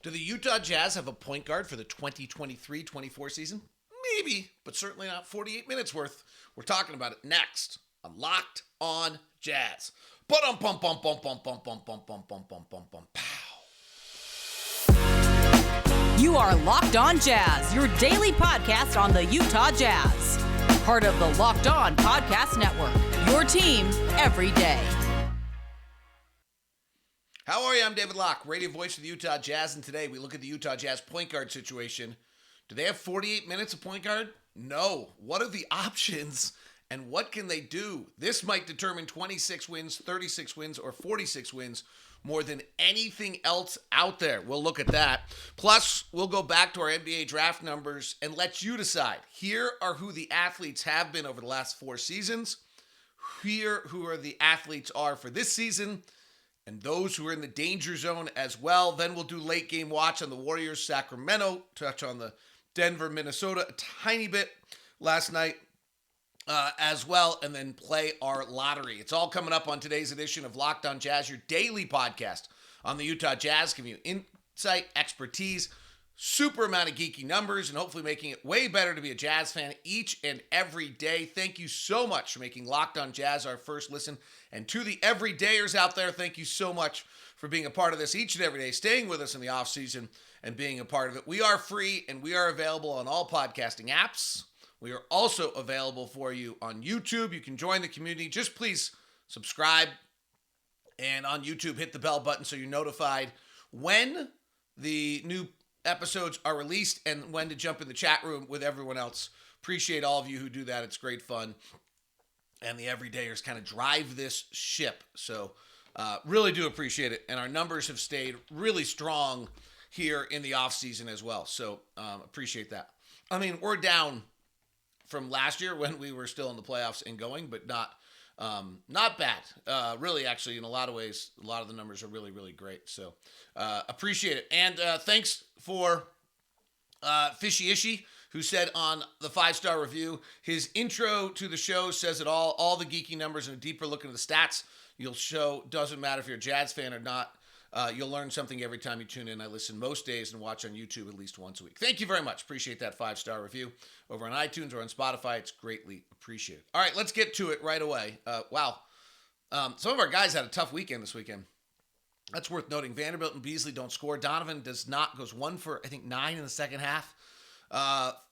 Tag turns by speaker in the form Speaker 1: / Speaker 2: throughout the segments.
Speaker 1: Do the Utah Jazz have a point guard for the 2023-24 season? Maybe, but certainly not 48 minutes worth. We're talking about it next on Locked On Jazz.
Speaker 2: You are Locked On Jazz, your daily podcast on the Utah Jazz. Part of the Locked On Podcast Network, your team every day.
Speaker 1: How are you? I'm David Locke, radio voice of the Utah Jazz, and today we look at the Utah Jazz point guard situation. Do they have 48 minutes of point guard? No. What are the options, and what can they do? This might determine 26 wins, 36 wins, or 46 wins more than anything else out there. We'll look at that. Plus, we'll go back to our NBA draft numbers and let you decide. Here are who the athletes have been over the last 4 seasons. Here who are the athletes are for this season, and those who are in the danger zone as well. Then we'll do late game watch on the Warriors, Sacramento, touch on the Denver, Minnesota a tiny bit last night as well, and then play our lottery. It's all coming up on today's edition of Locked On Jazz, your daily podcast on the Utah Jazz, giving you insight, expertise, super amount of geeky numbers, and hopefully making it way better to be a Jazz fan each and every day. Thank you so much for making Locked On Jazz our first listen. And to the everydayers out there, thank you so much for being a part of this each and every day, staying with us in the off season and being a part of it. We are free and we are available on all podcasting apps. We are also available for you on YouTube. You can join the community. Just please subscribe, and on YouTube, hit the bell button so you're notified when the new episodes are released and when to jump in the chat room with everyone else. Appreciate all of you who do that. It's great fun. And the everydayers kind of drive this ship. So really do appreciate it. And our numbers have stayed really strong here in the off season as well. So appreciate that. I mean, we're down from last year when we were still in the playoffs and going, but not bad. Really, actually, in a lot of ways, a lot of the numbers are really, really great. So appreciate it. And thanks for Fishy Ishi, who said on the 5-star review, his intro to the show says it all the geeky numbers and a deeper look into the stats you'll show. Doesn't matter if you're a Jazz fan or not. You'll learn something every time you tune in. I listen most days and watch on YouTube at least once a week. Thank you very much. Appreciate that 5-star review over on iTunes or on Spotify. It's greatly appreciated. All right, let's get to it right away. Wow. Some of our guys had a tough weekend this weekend. That's worth noting. Vanderbilt and Beasley don't score. Donovan goes 1 for, I think, 9 in the second half.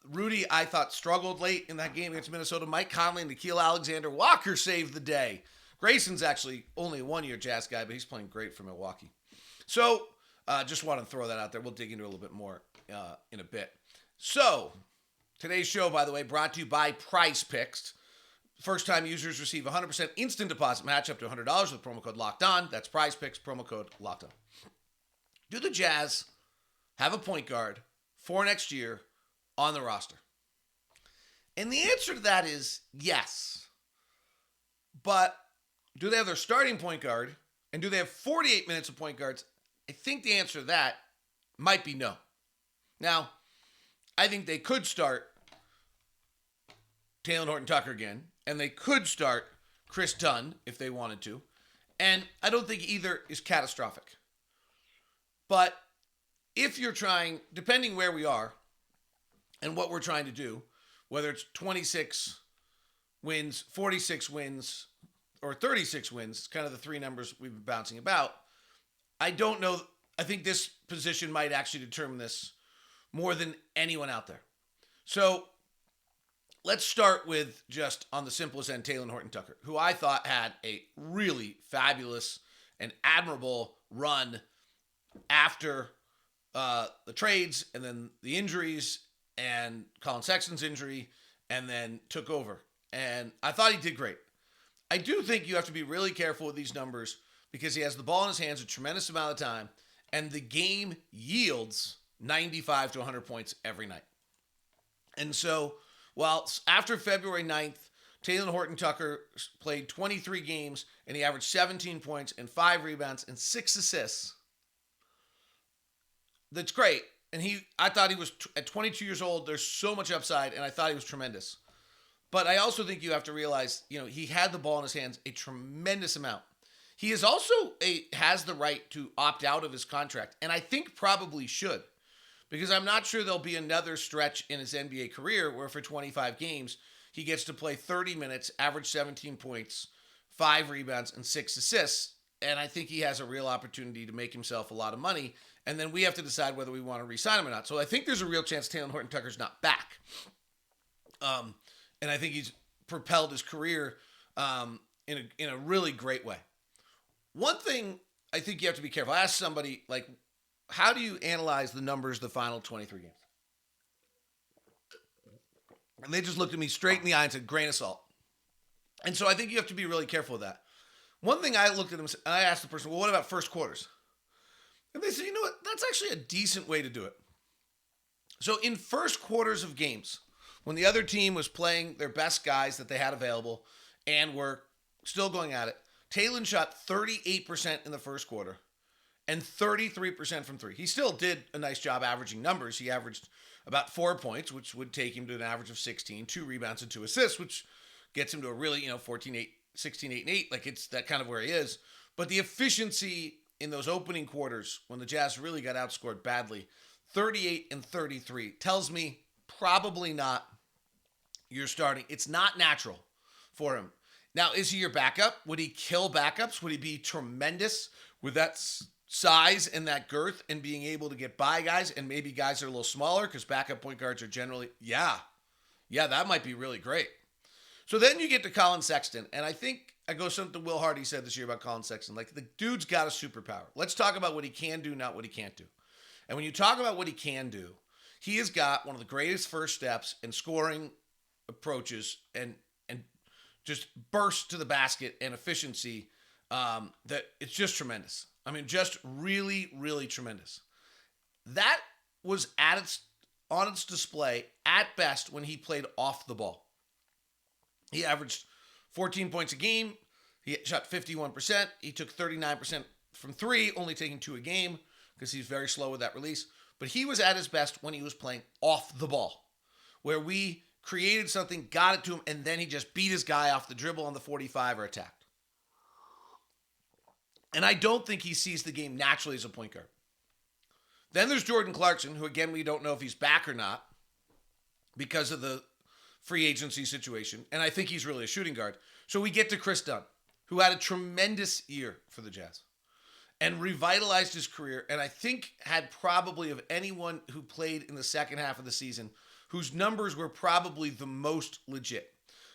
Speaker 1: Rudy, I thought, struggled late in that game against Minnesota. Mike Conley and Nickeil Alexander-Walker saved the day. Grayson's actually only a 1-year Jazz guy, but he's playing great for Milwaukee. So, just want to throw that out there. We'll dig into it a little bit more in a bit. So, today's show, by the way, brought to you by Prize Picks. First-time users receive 100% instant deposit match up to $100 with promo code Locked On. That's Prize Picks, promo code Locked On. Do the Jazz have a point guard for next year on the roster? And the answer to that is yes. But do they have their starting point guard? And do they have 48 minutes of point guards? I think the answer to that might be no. Now, I think they could start Talen Horton-Tucker again, and they could start Chris Dunn if they wanted to. And I don't think either is catastrophic. But if you're trying, depending where we are and what we're trying to do, whether it's 26 wins, 46 wins, or 36 wins, it's kind of the 3 numbers we've been bouncing about. I don't know. I think this position might actually determine this more than anyone out there. So let's start with just on the simplest end, Talen Horton-Tucker, who I thought had a really fabulous and admirable run after the trades and then the injuries and Colin Sexton's injury, and then took over. And I thought he did great. I do think you have to be really careful with these numbers because he has the ball in his hands a tremendous amount of time, and the game yields 95 to 100 points every night. And so, while after February 9th, Talen Horton-Tucker played 23 games, and he averaged 17 points and 5 rebounds and 6 assists. That's great. And I thought he was, at 22 years old, there's so much upside, and I thought he was tremendous. But I also think you have to realize, he had the ball in his hands a tremendous amount. He is also has the right to opt out of his contract, and I think probably should, because I'm not sure there'll be another stretch in his NBA career where for 25 games he gets to play 30 minutes, average 17 points, 5 rebounds, and 6 assists, and I think he has a real opportunity to make himself a lot of money, and then we have to decide whether we want to re-sign him or not. So I think there's a real chance Taylor Horton-Tucker's not back, and I think he's propelled his career in a really great way. One thing I think you have to be careful. I asked somebody, like, how do you analyze the numbers of the final 23 games? And they just looked at me straight in the eye and said, grain of salt. And so I think you have to be really careful with that. One thing I looked at them and I asked the person, well, what about first quarters? And they said, you know what? That's actually a decent way to do it. So in first quarters of games, when the other team was playing their best guys that they had available and were still going at it, Taylor shot 38% in the first quarter and 33% from three. He still did a nice job averaging numbers. He averaged about 4 points, which would take him to an average of 16, 2 rebounds and 2 assists, which gets him to a really, 14-8, 16-8, and 8. Like, it's that kind of where he is. But the efficiency in those opening quarters, when the Jazz really got outscored badly, 38 and 33, tells me probably not you're starting. It's not natural for him. Now, is he your backup? Would he kill backups? Would he be tremendous with that size and that girth and being able to get by guys and maybe guys that are a little smaller because backup point guards are generally, yeah, that might be really great. So then you get to Colin Sexton, and I think I go something Will Hardy said this year about Colin Sexton. Like, the dude's got a superpower. Let's talk about what he can do, not what he can't do. And when you talk about what he can do, he has got one of the greatest first steps in scoring approaches and just burst to the basket and efficiency that it's just tremendous. I mean, just really, really tremendous. That was on its display at best when he played off the ball. He averaged 14 points a game. He shot 51%. He took 39% from three, only taking 2 a game because he's very slow with that release. But he was at his best when he was playing off the ball, where we created something, got it to him, and then he just beat his guy off the dribble on the 45 or attacked. And I don't think he sees the game naturally as a point guard. Then there's Jordan Clarkson, who, again, we don't know if he's back or not because of the free agency situation. And I think he's really a shooting guard. So we get to Chris Dunn, who had a tremendous year for the Jazz and revitalized his career. And I think had probably, of anyone who played in the second half of the season, whose numbers were probably the most legit.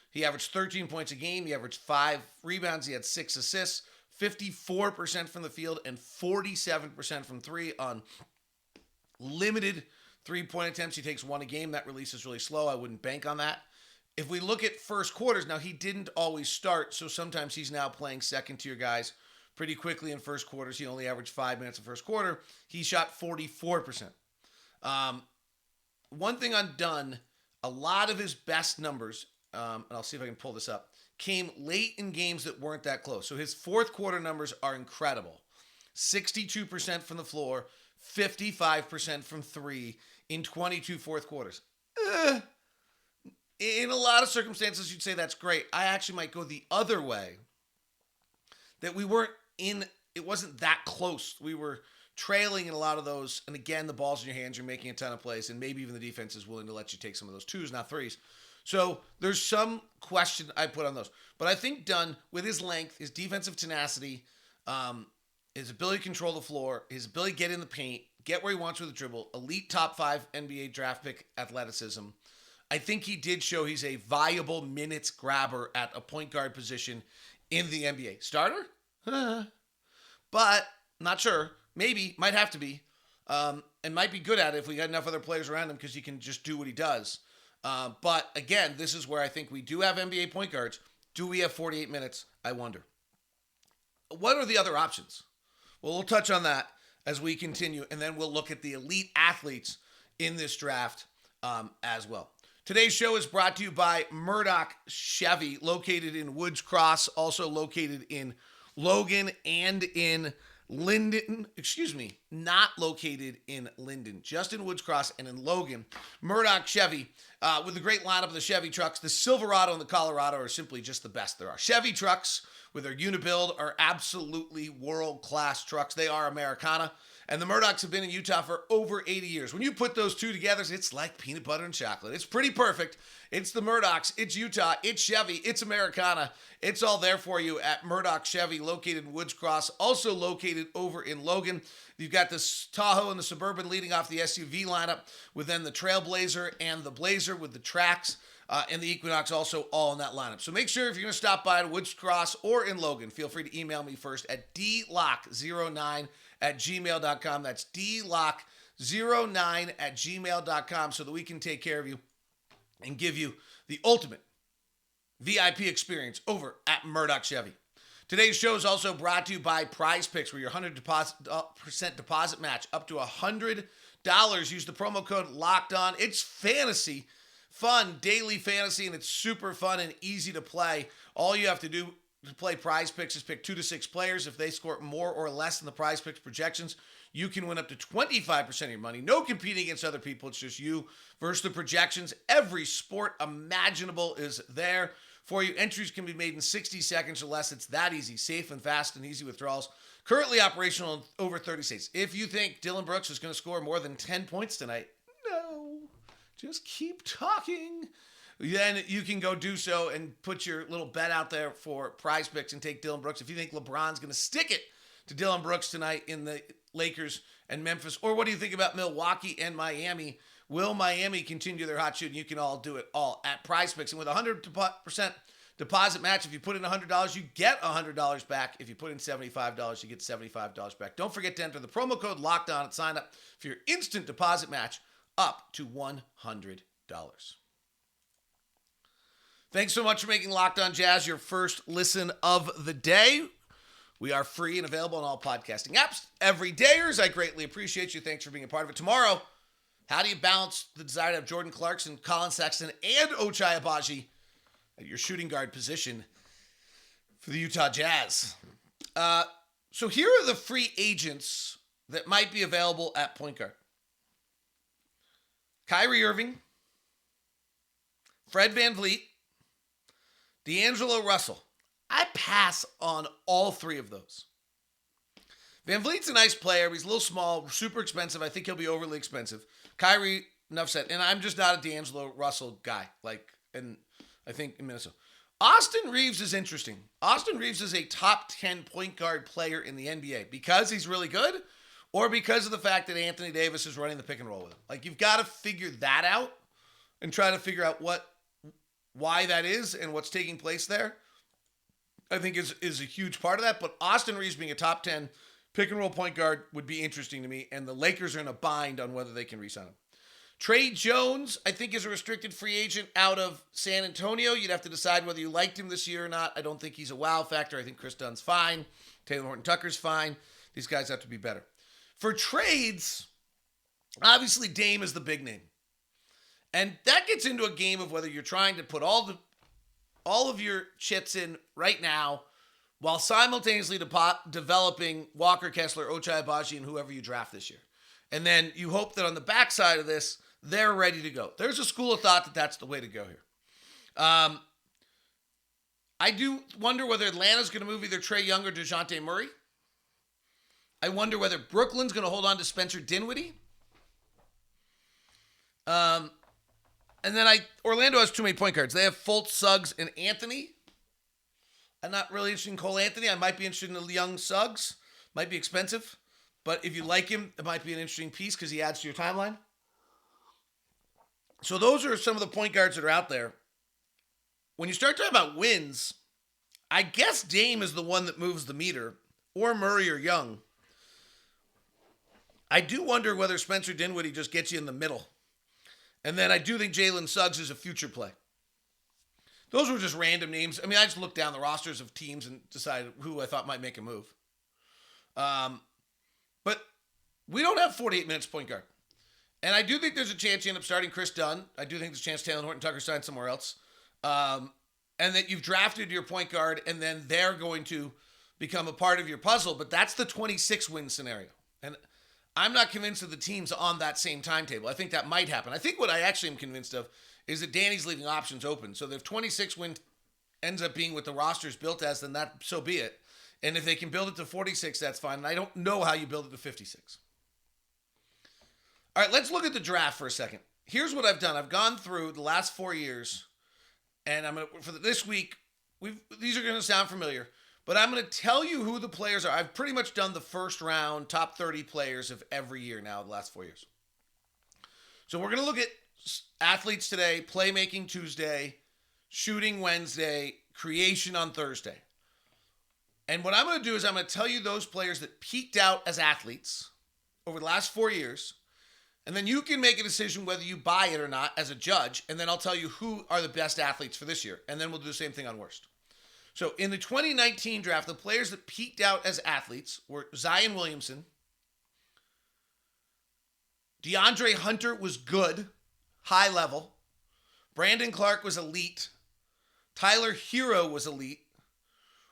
Speaker 1: He averaged 13 points a game. He averaged 5 rebounds. He had 6 assists, 54% from the field, and 47% from three on limited three-point attempts. He takes 1 a game. That release is really slow. I wouldn't bank on that. If we look at first quarters, now he didn't always start, so sometimes he's now playing second-tier guys pretty quickly in first quarters. He only averaged 5 minutes in first quarter. He shot 44%. One thing on Dunn, a lot of his best numbers, and I'll see if I can pull this up, came late in games that weren't that close. So his fourth quarter numbers are incredible. 62% from the floor, 55% from three in 22 fourth quarters. In a lot of circumstances, you'd say that's great. I actually might go the other way. That it wasn't that close. We were trailing in a lot of those, and again, the ball's in your hands, you're making a ton of plays, and maybe even the defense is willing to let you take some of those 2s, not 3s. So there's some question I put on those. But I think Dunn, with his length, his defensive tenacity, his ability to control the floor, his ability to get in the paint, get where he wants with the dribble, elite top 5 NBA draft pick athleticism, I think he did show he's a viable minutes grabber at a point guard position in the NBA. Starter? But, not sure. Maybe, might have to be, and might be good at it if we got enough other players around him because he can just do what he does. But again, this is where I think we do have NBA point guards. Do we have 48 minutes? I wonder. What are the other options? Well, we'll touch on that as we continue, and then we'll look at the elite athletes in this draft as well. Today's show is brought to you by Murdoch Chevy, located in Woods Cross, also located in Logan and in not located in Linden, just in Woods Cross and in Logan. Murdoch Chevy, with a great lineup of the Chevy trucks. The Silverado and the Colorado are simply just the best there are. Chevy trucks with their Unibuild are absolutely world-class trucks. They are Americana. And the Murdochs have been in Utah for over 80 years. When you put those two together, it's like peanut butter and chocolate. It's pretty perfect. It's the Murdochs, it's Utah, it's Chevy, it's Americana. It's all there for you at Murdoch Chevy, located in Woods Cross, also located over in Logan. You've got the Tahoe and the Suburban leading off the SUV lineup, with then the Trailblazer and the Blazer with the Trax. And the Equinox also all in that lineup. So make sure if you're going to stop by at Woods Cross or in Logan, feel free to email me first at dlock09@gmail.com. That's dlock09@gmail.com so that we can take care of you and give you the ultimate VIP experience over at Murdoch Chevy. Today's show is also brought to you by Prize Picks, where your 100% deposit match up to $100. Use the promo code LOCKEDON. It's fantasy. Fun, daily fantasy, and it's super fun and easy to play. All you have to do to play Prize Picks is pick 2 to 6 players. If they score more or less than the Prize Picks projections, you can win up to 25% of your money. No competing against other people. It's just you versus the projections. Every sport imaginable is there for you. Entries can be made in 60 seconds or less. It's that easy. Safe and fast and easy withdrawals. Currently operational in over 30 states. If you think Dylan Brooks is going to score more than 10 points tonight, just keep talking. Then you can go do so and put your little bet out there for Prize Picks and take Dylan Brooks. If you think LeBron's going to stick it to Dylan Brooks tonight in the Lakers and Memphis, or what do you think about Milwaukee and Miami? Will Miami continue their hot streak? You can all do it all at Prize Picks. And with 100% deposit match, if you put in $100, you get $100 back. If you put in $75, you get $75 back. Don't forget to enter the promo code LOCKEDON and sign up for your instant deposit match up to $100. Thanks so much for making Locked On Jazz your first listen of the day. We are free and available on all podcasting apps. Everydayers, I greatly appreciate you. Thanks for being a part of it. Tomorrow, how do you balance the desire to have Jordan Clarkson, Colin Sexton, and Ochai Agbaji at your shooting guard position for the Utah Jazz? So here are the free agents that might be available at point guard. Kyrie Irving, Fred VanVleet, D'Angelo Russell. I pass on all three of those. VanVleet's a nice player, but he's a little small, super expensive. I think he'll be overly expensive. Kyrie, enough said. And I'm just not a D'Angelo Russell guy, and I think in Minnesota. Austin Reeves is interesting. Austin Reeves is a top 10 point guard player in the NBA because he's really good, or because of the fact that Anthony Davis is running the pick and roll with him. You've got to figure that out and try to figure out why that is and what's taking place there. I think is a huge part of that. But Austin Reeves being a top 10 pick and roll point guard would be interesting to me. And the Lakers are in a bind on whether they can re-sign him. Trey Jones, I think, is a restricted free agent out of San Antonio. You'd have to decide whether you liked him this year or not. I don't think he's a wow factor. I think Chris Dunn's fine. Taylor Horton-Tucker's fine. These guys have to be better. For trades, obviously Dame is the big name. And that gets into a game of whether you're trying to put all of your chits in right now while simultaneously developing Walker Kessler, Ochai Agbaji, and whoever you draft this year. And then you hope that on the backside of this, they're ready to go. There's a school of thought that that's the way to go here. I do wonder whether Atlanta's going to move either Trae Young or DeJounte Murray. I wonder whether Brooklyn's going to hold on to Spencer Dinwiddie. And then Orlando has too many point guards. They have Fultz, Suggs, and Anthony. I'm not really interested in Cole Anthony. I might be interested in the young Suggs. Might be expensive. But if you like him, it might be an interesting piece because he adds to your timeline. So those are some of the point guards that are out there. When you start talking about wins, I guess Dame is the one that moves the meter, or Murray or Young. I do wonder whether Spencer Dinwiddie just gets you in the middle. And then I do think Jalen Suggs is a future play. Those were just random names. I mean, I just looked down the rosters of teams and decided who I thought might make a move. But we don't have 48 minutes point guard. And I do think there's a chance you end up starting Chris Dunn. I do think there's a chance Taylor Horton-Tucker signs somewhere else. And that you've drafted your point guard, and then they're going to become a part of your puzzle, but that's the 26 win scenario. And I'm not convinced of the teams on that same timetable. I think that might happen. I think what I actually am convinced of is that Danny's leaving options open. So if 26 win ends up being what the roster's built as, then that so be it. And if they can build it to 46, that's fine. And I don't know how you build it to 56. All right, let's look at the draft for a second. Here's what I've done. I've gone through the last 4 years, and I'm gonna for this week. These are going to sound familiar, but I'm going to tell you who the players are. I've pretty much done the first round top 30 players of every year now, the last 4 years. So we're going to look at athletes today, playmaking Tuesday, shooting Wednesday, creation on Thursday. And what I'm going to do is I'm going to tell you those players that peaked out as athletes over the last 4 years. And then you can make a decision whether you buy it or not as a judge. And then I'll tell you who are the best athletes for this year. And then we'll do the same thing on worst. So in the 2019 draft, the players that peaked out as athletes were Zion Williamson. DeAndre Hunter was good, high level. Brandon Clark was elite. Tyler Hero was elite.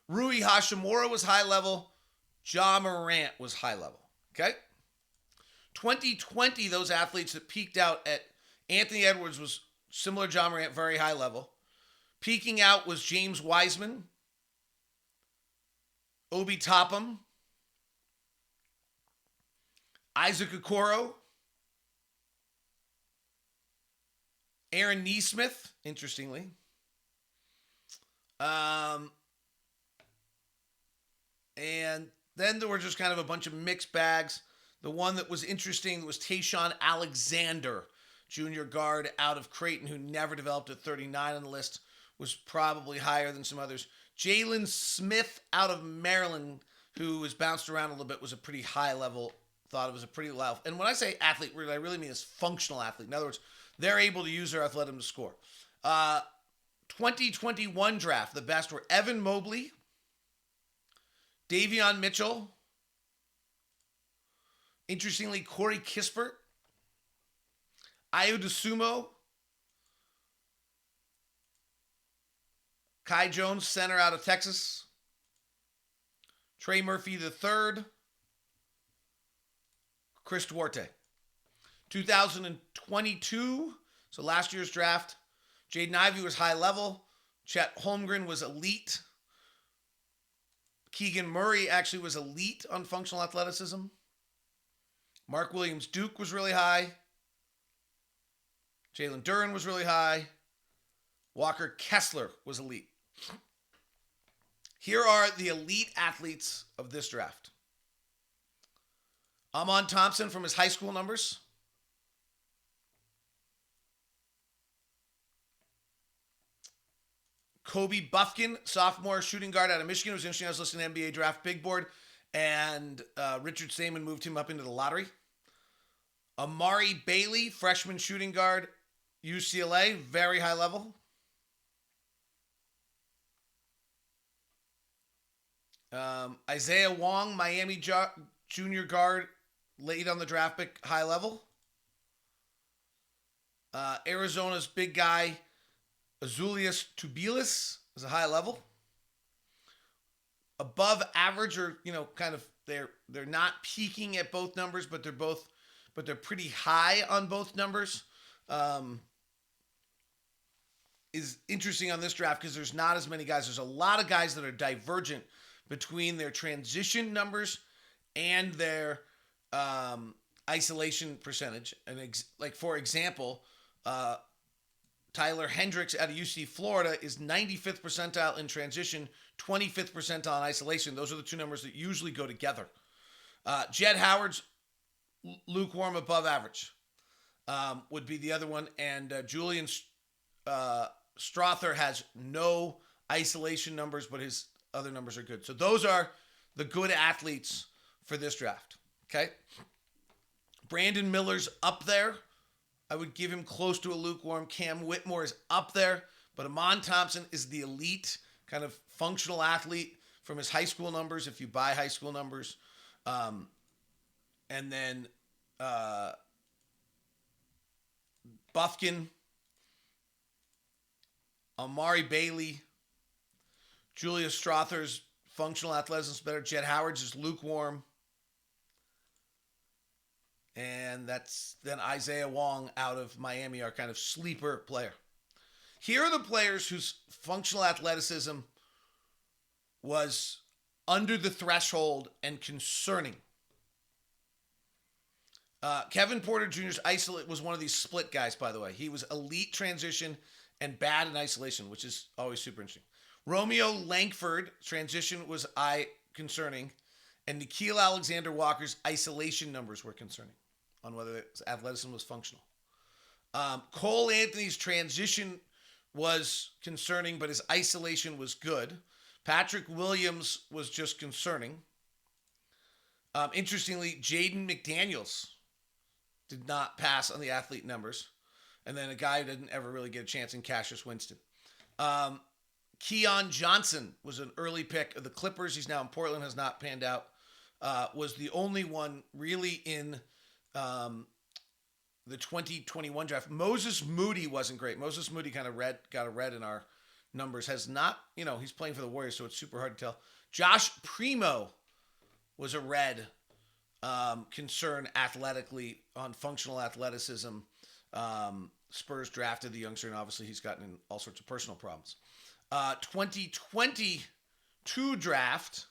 Speaker 1: Rui Hachimura was high level. Ja Morant was high level. Okay? 2020, those athletes that peaked out at Anthony Edwards was similar to Ja Morant, very high level. Peaking out was James Wiseman, Obi Toppin, Isaac Okoro, Aaron Nesmith, interestingly. And then there were just kind of a bunch of mixed bags. The one that was interesting was Tayshaun Alexander, junior guard out of Creighton, who never developed at 39 on the list, was probably higher than some others. Jalen Smith out of Maryland, who was bounced around a little bit, was a pretty high level, thought it was a pretty low. And when I say athlete, what I really mean is functional athlete. In other words, they're able to use their athleticism to score. 2021 draft, the best were Evan Mobley, Davion Mitchell, interestingly, Corey Kispert, Ayo Dosunmu, Kai Jones, center out of Texas, Trey Murphy III, Chris Duarte. 2022, so last year's draft, Jaden Ivey was high level, Chet Holmgren was elite, Keegan Murray actually was elite on functional athleticism, Mark Williams Duke was really high, Jalen Duren was really high, Walker Kessler was elite. Here are the elite athletes of this draft. Amon Thompson from his high school numbers. Kobe Buffkin, sophomore shooting guard out of Michigan. It was interesting. I was listening to NBA Draft Big Board, and Richard Saman moved him up into the lottery. Amari Bailey, freshman shooting guard, UCLA, very high level. Isaiah Wong, Miami junior guard, late on the draft pick, high level. Arizona's big guy, Azulius Tubelis, is a high level. Above average, or kind of they're not peaking at both numbers, but they're pretty high on both numbers. Is interesting on this draft because there's not as many guys. There's a lot of guys that are divergent between their transition numbers and their isolation percentage. And for example, Tyler Hendricks out of UC Florida is 95th percentile in transition, 25th percentile in isolation. Those are the two numbers that usually go together. Jed Howard's lukewarm above average would be the other one. And Julian Strother has no isolation numbers, but his other numbers are good. So those are the good athletes for this draft. Okay. Brandon Miller's up there. I would give him close to a lukewarm. Cam Whitmore is up there, but Amon Thompson is the elite kind of functional athlete from his high school numbers, if you buy high school numbers. And then Buffkin, Amari Bailey, Julius Strother's functional athleticism is better. Jet Howard's is lukewarm. And that's then Isaiah Wong out of Miami, our kind of sleeper player. Here are the players whose functional athleticism was under the threshold and concerning. Kevin Porter Jr.'s isolate was one of these split guys, by the way. He was elite transition and bad in isolation, which is always super interesting. Romeo Langford, transition was concerning, and Nickeil Alexander-Walker's isolation numbers were concerning on whether his athleticism was functional. Cole Anthony's transition was concerning, but his isolation was good. Patrick Williams was just concerning. Interestingly, Jaden McDaniels did not pass on the athlete numbers. And then a guy who didn't ever really get a chance in Cassius Winston. Keon Johnson was an early pick of the Clippers. He's now in Portland, has not panned out. Was the only one really in the 2021 draft. Moses Moody wasn't great. Moses Moody kind of got a red in our numbers. Has not, he's playing for the Warriors, so it's super hard to tell. Josh Primo was a red concern athletically on functional athleticism. Spurs drafted the youngster, and obviously he's gotten in all sorts of personal problems. 2022 draft,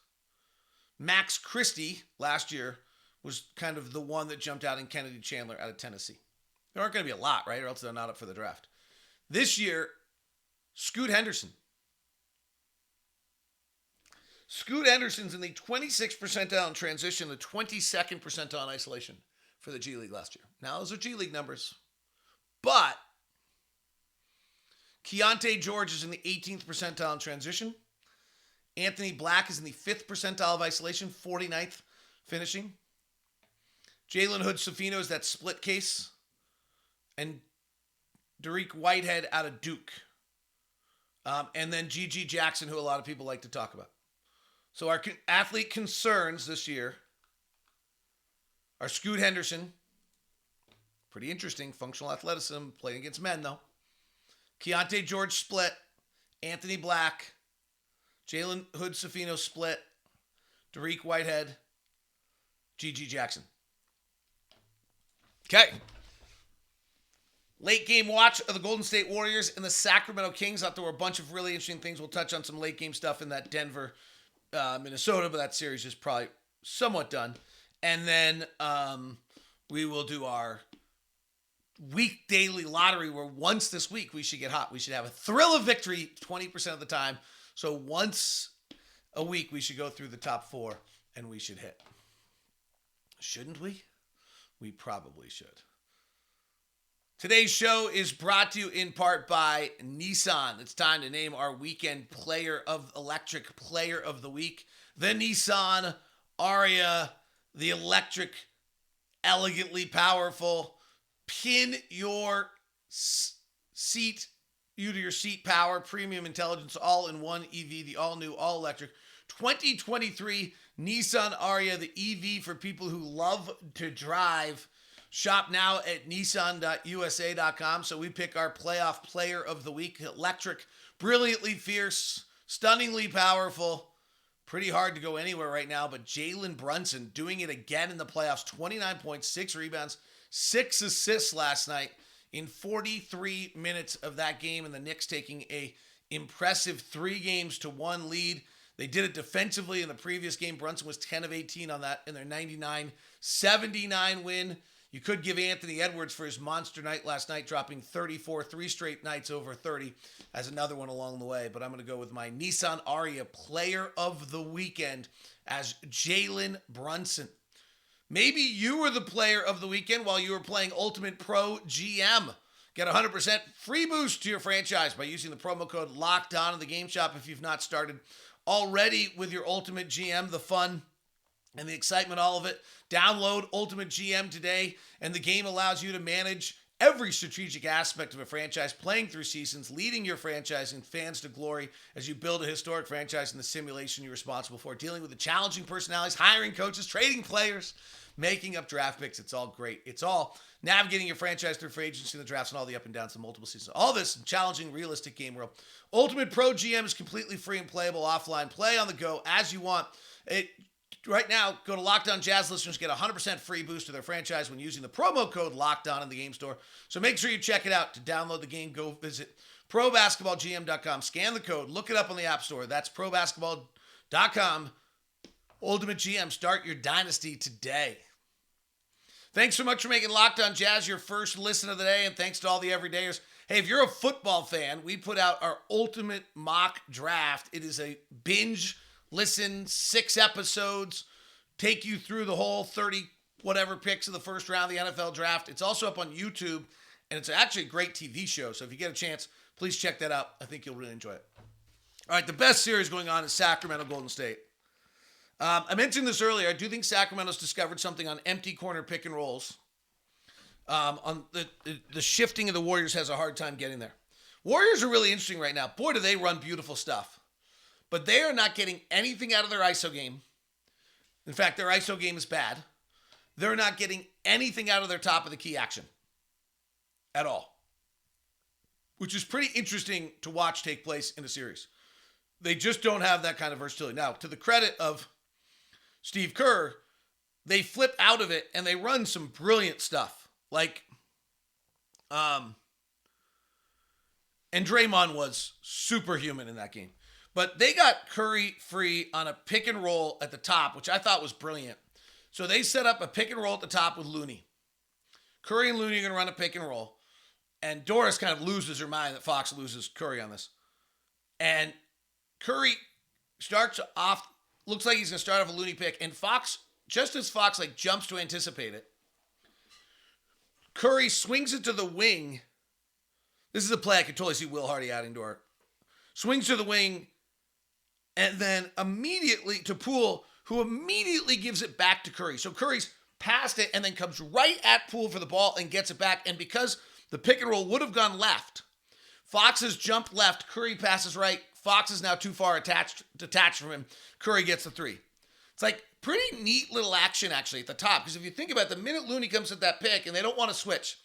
Speaker 1: Max Christie last year was kind of the one that jumped out in Kennedy Chandler out of Tennessee. There aren't going to be a lot, right? Or else they're not up for the draft. This year, Scoot Henderson. Scoot Henderson's in the 26th percentile in transition, the 22nd percentile in isolation for the G League last year. Now, those are G League numbers. But Keontae George is in the 18th percentile in transition. Anthony Black is in the 5th percentile of isolation, 49th finishing. Jalen Hood-Schifino is that split case. And Dariq Whitehead out of Duke. And then G.G. Jackson, who a lot of people like to talk about. So our athlete concerns this year are Scoot Henderson. Pretty interesting. Functional athleticism. Playing against men, though. Keontae George split. Anthony Black. Jalen Hood-Schifino split. Dariq Whitehead. G.G. Jackson. Okay. Late game watch of the Golden State Warriors and the Sacramento Kings. I thought there were a bunch of really interesting things. We'll touch on some late game stuff in that Denver, Minnesota, but that series is probably somewhat done. And then we will do our week daily lottery where once this week we should get hot. We should have a thrill of victory 20% of the time. So once a week we should go through the top 4 and we should hit. Shouldn't we? We probably should. Today's show is brought to you in part by Nissan. It's time to name our weekend electric player of the week. The Nissan Aria, the electric, elegantly powerful, pin your seat, your seat power, premium intelligence, all in one EV, the all new, all electric 2023 Nissan Aria, the EV for people who love to drive. Shop now at nissan.usa.com. So we pick our playoff player of the week. Electric, brilliantly fierce, stunningly powerful. Pretty hard to go anywhere right now, but Jalen Brunson doing it again in the playoffs. 29 points, 6 rebounds, 6 assists last night in 43 minutes of that game, and the Knicks taking a impressive 3-1 lead. They did it defensively in the previous game. Brunson was 10 of 18 on that in their 99-79 win. You could give Anthony Edwards for his monster night last night, dropping 34, 3 straight nights over 30 as another one along the way. But I'm going to go with my Nissan Aria player of the weekend as Jalen Brunson. Maybe you were the player of the weekend while you were playing Ultimate Pro GM. Get 100% free boost to your franchise by using the promo code LOCKEDON in the game shop if you've not started already with your Ultimate GM. The fun and the excitement, all of it. Download Ultimate GM today, and the game allows you to manage every strategic aspect of a franchise, playing through seasons, leading your franchise and fans to glory as you build a historic franchise in the simulation you're responsible for, dealing with the challenging personalities, hiring coaches, trading players, making up draft picks. It's all great. It's all navigating your franchise through free agency and the drafts and all the up and downs of multiple seasons. All this in challenging, realistic game world. Ultimate Pro GM is completely free and playable offline. Play on the go as you want. Right now, go to Locked On Jazz listeners, get 100% free boost to their franchise when using the promo code Locked On in the game store. So make sure you check it out. To download the game, go visit probasketballgm.com. Scan the code. Look it up on the App Store. That's probasketball.com. Ultimate GM. Start your dynasty today. Thanks so much for making Locked On Jazz your first listen of the day, and thanks to all the everydayers. Hey, if you're a football fan, we put out our ultimate mock draft. It is a binge listen, 6 episodes, take you through the whole 30 whatever picks of the first round of the NFL draft. It's also up on YouTube, and it's actually a great TV show. So if you get a chance, please check that out. I think you'll really enjoy it. All right, the best series going on is Sacramento Golden State. I mentioned this earlier. I do think Sacramento's discovered something on empty corner pick and rolls. On the shifting of the Warriors has a hard time getting there. Warriors are really interesting right now. Boy, do they run beautiful stuff. But they are not getting anything out of their ISO game. In fact, their ISO game is bad. They're not getting anything out of their top of the key action at all, which is pretty interesting to watch take place in a series. They just don't have that kind of versatility. Now, to the credit of Steve Kerr, they flip out of it and they run some brilliant stuff. And Draymond was superhuman in that game. But they got Curry free on a pick and roll at the top, which I thought was brilliant. So they set up a pick and roll at the top with Looney. Curry and Looney are going to run a pick and roll. And Doris kind of loses her mind that Fox loses Curry on this. And Curry starts off, looks like he's going to start off a Looney pick. And Fox, just as Fox jumps to anticipate it, Curry swings it to the wing. This is a play I could totally see Will Hardy adding to our. Swings to the wing. And then immediately to Poole, who immediately gives it back to Curry. So Curry's past it and then comes right at Poole for the ball and gets it back. And because the pick and roll would have gone left, Fox has jumped left, Curry passes right. Fox is now too far detached from him. Curry gets the 3. It's pretty neat little action actually at the top. Because if you think about it, the minute Looney comes at that pick and they don't want to switch,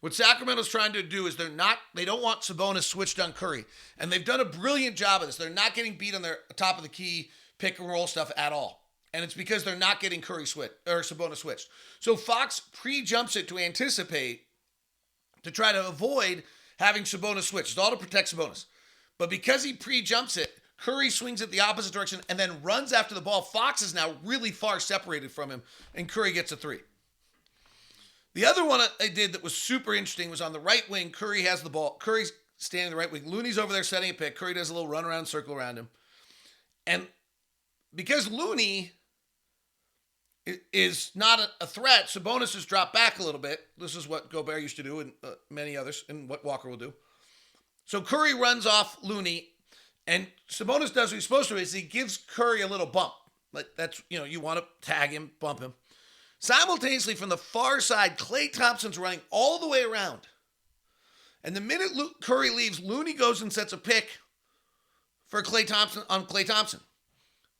Speaker 1: what Sacramento's trying to do is they don't want Sabonis switched on Curry. And they've done a brilliant job of this. They're not getting beat on their top of the key pick and roll stuff at all. And it's because they're not getting Sabonis switched. So Fox pre-jumps it to anticipate, to try to avoid having Sabonis switched. It's all to protect Sabonis. But because he pre-jumps it, Curry swings it the opposite direction and then runs after the ball. Fox is now really far separated from him, and Curry gets a 3. The other one I did that was super interesting was on the right wing. Curry has the ball. Curry's standing the right wing. Looney's over there setting a pick. Curry does a little run around circle around him. And because Looney is not a threat, Sabonis has dropped back a little bit. This is what Gobert used to do and many others, and what Walker will do. So Curry runs off Looney, and Sabonis does what he's supposed to, is he gives Curry a little bump. That's, you want to tag him, bump him. Simultaneously, from the far side, Klay Thompson's running all the way around. And the minute Curry leaves, Looney goes and sets a pick for Klay Thompson.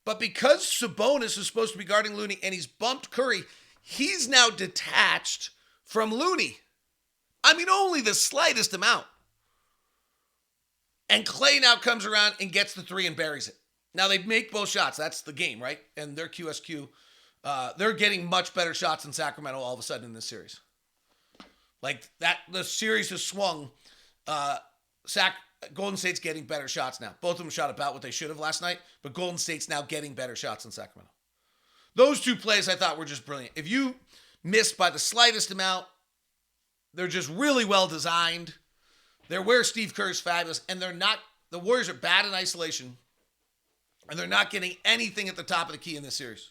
Speaker 1: But because Sabonis is supposed to be guarding Looney and he's bumped Curry, he's now detached from Looney. Only the slightest amount. And Klay now comes around and gets the 3 and buries it. Now, they make both shots. That's the game, right? And their QSQ, they're getting much better shots than Sacramento all of a sudden in this series. The series has swung. Golden State's getting better shots now. Both of them shot about what they should have last night, but Golden State's now getting better shots than Sacramento. Those 2 plays I thought were just brilliant. If you missed by the slightest amount, they're just really well designed. They're where Steve Kerr's fabulous, and the Warriors are bad in isolation, and they're not getting anything at the top of the key in this series.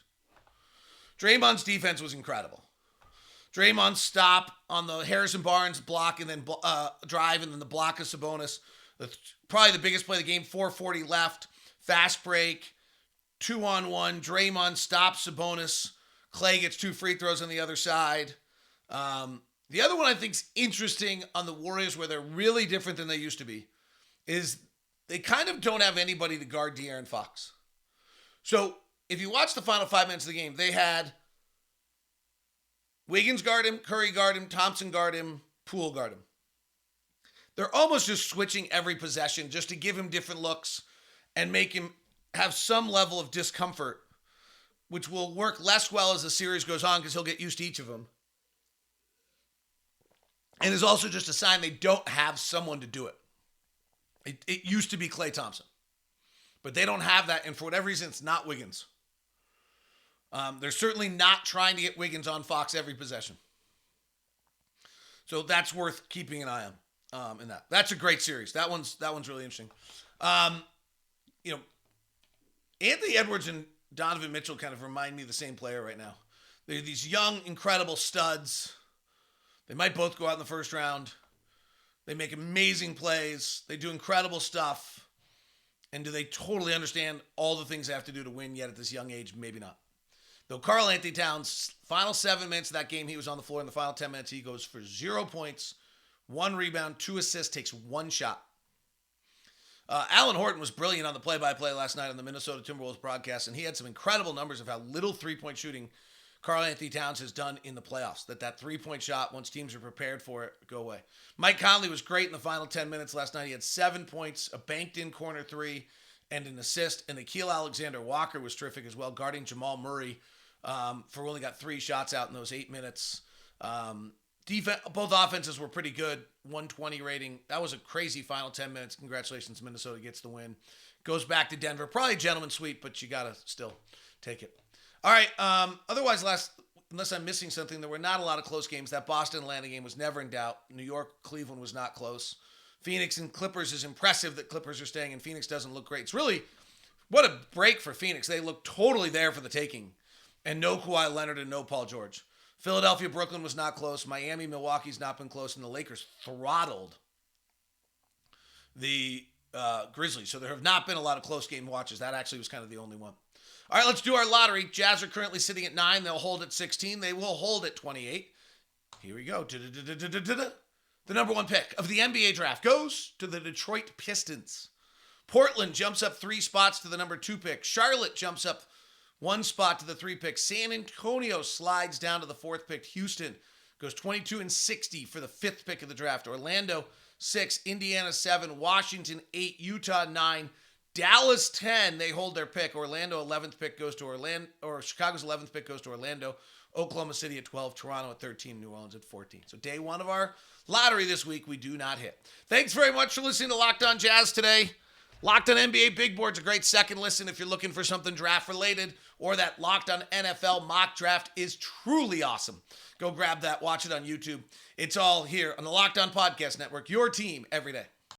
Speaker 1: Draymond's defense was incredible. Draymond's stop on the Harrison Barnes block and then drive, and then the block of Sabonis. Probably the biggest play of the game, 4:40 left, fast break, 2-on-1. Draymond stops Sabonis. Klay gets 2 free throws on the other side. The other one I think is interesting on the Warriors, where they're really different than they used to be, is they kind of don't have anybody to guard De'Aaron Fox. So if you watch the final 5 minutes of the game, they had Wiggins guard him, Curry guard him, Thompson guard him, Poole guard him. They're almost just switching every possession just to give him different looks and make him have some level of discomfort, which will work less well as the series goes on because he'll get used to each of them. And is also just a sign they don't have someone to do it. It used to be Klay Thompson, but they don't have that, and for whatever reason, it's not Wiggins. They're certainly not trying to get Wiggins on Fox every possession. So that's worth keeping an eye on. In that. That's a great series. That one's really interesting. Anthony Edwards and Donovan Mitchell kind of remind me of the same player right now. They're these young, incredible studs. They might both go out in the first round. They make amazing plays. They do incredible stuff. And do they totally understand all the things they have to do to win yet at this young age? Maybe not. Though Karl Anthony Towns, final 7 minutes of that game, he was on the floor. In the final 10 minutes, he goes for 0 points, 1 rebound, 2 assists, takes 1 shot. Alan Horton was brilliant on the play-by-play last night on the Minnesota Timberwolves broadcast, and he had some incredible numbers of how little three-point shooting Karl Anthony Towns has done in the playoffs. That three-point shot, once teams are prepared for it, go away. Mike Conley was great in the final 10 minutes last night. He had 7 points, a banked-in corner three, and an assist. And Nickeil Alexander-Walker was terrific as well, guarding Jamal Murray for only got 3 shots out in those 8 minutes. Both offenses were pretty good. 120 rating. That was a crazy final 10 minutes. Congratulations, Minnesota gets the win. Goes back to Denver. Probably a gentleman's sweep, but you got to still take it. All right. Otherwise, unless I'm missing something, there were not a lot of close games. That Boston-Atlanta game was never in doubt. New York-Cleveland was not close. Phoenix and Clippers is impressive that Clippers are staying, and Phoenix doesn't look great. It's really, what a break for Phoenix. They look totally there for the taking. And no Kawhi Leonard and no Paul George. Philadelphia, Brooklyn was not close. Miami, Milwaukee's not been close. And the Lakers throttled the Grizzlies. So there have not been a lot of close game watches. That actually was kind of the only one. All right, let's do our lottery. Jazz are currently sitting at 9. They'll hold at 16. They will hold at 28. Here we go. The number 1 pick of the NBA draft goes to the Detroit Pistons. Portland jumps up 3 spots to the number 2 pick. Charlotte jumps up 1 spot to the 3 pick. San Antonio slides down to the 4th pick. Houston goes 22-60 for the 5th pick of the draft. Orlando 6, Indiana 7, Washington 8, Utah 9, Dallas 10. They hold their pick. Orlando 11th pick goes to Orlando, or Chicago's 11th pick goes to Orlando. Oklahoma City at 12, Toronto at 13, New Orleans at 14. So day 1 of our lottery this week, we do not hit. Thanks very much for listening to Locked On Jazz today. Locked On NBA Big Board's a great second listen if you're looking for something draft related, or that Locked On NFL mock draft is truly awesome. Go grab that, watch it on YouTube. It's all here on the Locked On Podcast Network, your team every day.